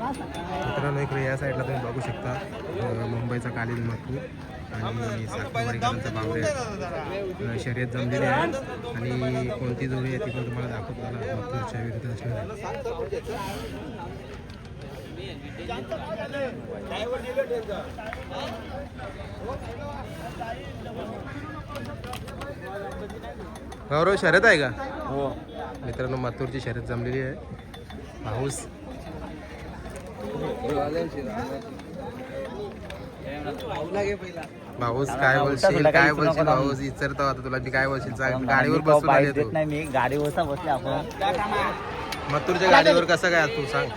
मित्रांनो इकडे या साईडला तुम्ही बघू शकता मुंबईचा कालीन मथुर आणि साखरवाडीकरांचा बावरे शर्यत जमलेली आहे आणि कोणती जोडी आहे ती पण तुम्हाला दाखवतो मला मथुरच्या विरुद्ध असणार गौरव शर्यत आहे का? हो मित्रांनो मथुरची शर्यत जमलेली आहे. पाऊस भाऊस काय बोलशील भाऊस विचारतो आता तुला मी काय बोलशील सांग. गाडीवर बसून आले तू नाही मी गाडीवर बसले आपण मथुरच्या गाडीवर कसं काय तू सांग.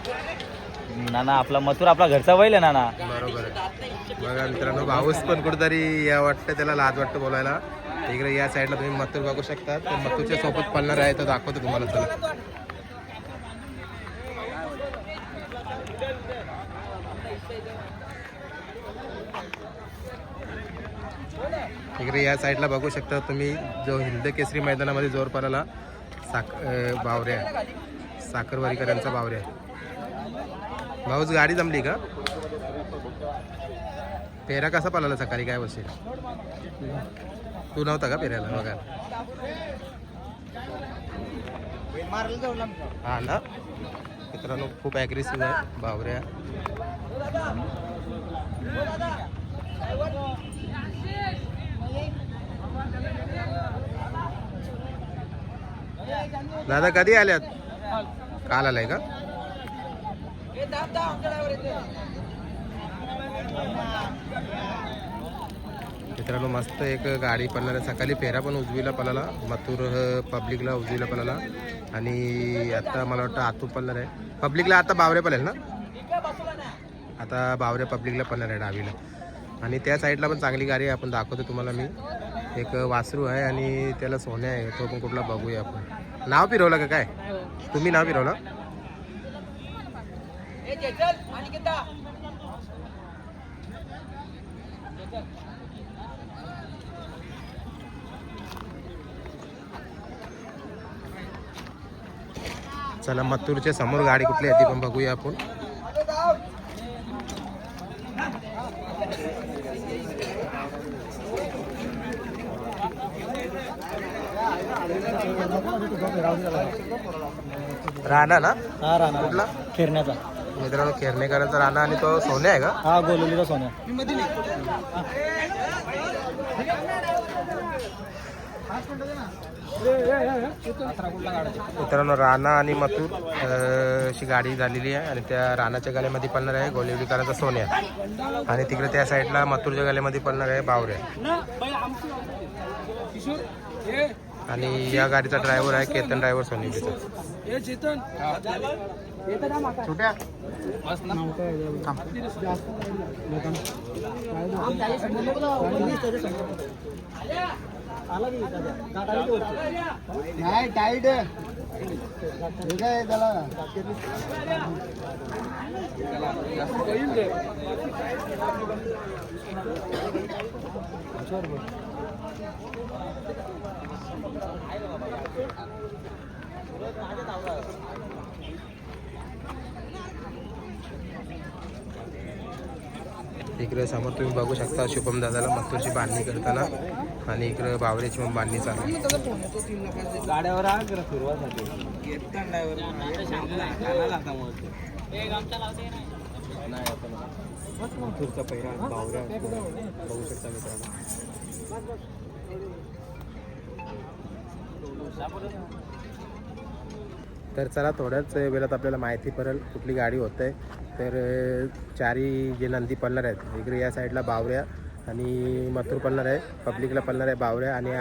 नाना आपला मथुर आपला घरचा बैल आहे नाना. बरोबर आहे. बघा मित्रांनो भाऊस पण कुठेतरी या वाटतं त्याला लाज वाटतं बोलायला. इकडे या साईडला तुम्ही मथुर बघू शकता. तर मथुरच्या सोबत पळणार आहे तर दाखवतो तुम्हाला. चला इकडे या साईडला बघू शकता तुम्ही जो हिंद केसरी मैदानामध्ये जोर पळाला बावऱ्या साखरवाडीकरांचा बावऱ्या. भाऊच गाडी जमली का? पेरा कसा पळाला सकाळी काय बसेल? तू नव्हता का पेऱ्याला बघा? हा ना मित्रांनो खूप ॲग्रेसिव्ह आहे बावऱ्या. दादा कधी आल्यात? काल आलाय का? मित्रांनो मस्त एक गाडी पळणार आहे. सकाळी फेरा पण उजवीला पळाला मथुर पब्लिकला उजवीला पळाला आणि आता मला वाटतं आतू पळणार आहे पब्लिकला. आता बावरे पळेल ना? आता बावरे पब्लिकला पळणार आहे डावीला. आणि त्या साईडला पण चांगली गाडी आहे आपण दाखवतो तुम्हाला. मी एक वासरू आहे आणि त्याला सोन्या आहे तो पण कुठला बघूया आपण. नाव फिरवलं का काय तुम्ही? नाव फिरवलं? चला मथुरच्या समोर गाडी कुठली आहे ती पण बघूया आपण. राणा ना? हा राणा कुठला? खेरण्याचा. मित्रांनो खेरणेकरांचा राणा आणि तो सोन्या आहे का? हा गोलवलीचा सोन्या. मित्रांनो राणा आणि मथुर अशी गाडी झालेली आहे आणि त्या राणाच्या गाल्यामध्ये पळणार आहे गोलिवलीकरांचा सोन्या आणि तिकडे त्या साईडला मथुरच्या गाल्यामध्ये पळणार आहे बावऱ्या. आणि या गाडीचा ड्रायव्हर आहे केतन ड्रायव्हर सोनीचा. छोट्या नाही टाईट त्याला इकडे समोर तुम्ही बघू शकता शुभम दादाला मथुरची बांधणी करताना आणि इकडे बावऱ्याची पण बांधणी चालू आहे. गाड्यावर फिरवासाठी मथुरचा पहिला बावऱ्या बघू शकता मित्रांनो. तर चला थोड्याच वेळात आपल्याला माहिती पडेल कुठली गाडी होत आहे. तर चारी जे नंदी पळणार आहेत इकडे या साईडला बावऱ्या आणि मथुर पळणार आहे पब्लिकला पळणार आहे बावऱ्या आणि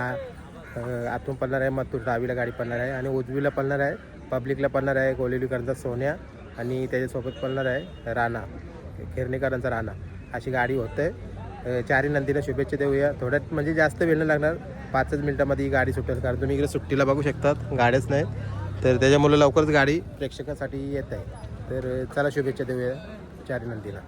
आतून पळणार आहे मथुर डावीला गाडी पळणार आहे आणि उजवीला पळणार आहे पब्लिकला पळणार आहे गोलिवलीकरांचा सोन्या आणि त्याच्यासोबत पळणार आहे राणा खेरणेकरांचा राणा. अशी गाडी होते. चारी नंदीला शुभेच्छा देऊया. थोड्यात म्हणजे जास्त वेळ नाही लागणार 5 मिनिटामध्ये ही गाडी सुटेल कारण तुम्ही इकडे सुट्टीला बघू शकतात गाड्याच नाहीत तर त्याच्यामुळे लवकरच गाडी प्रेक्षकांसाठी येत आहे. तर चला शुभेच्छा देऊया चारी नंदीला.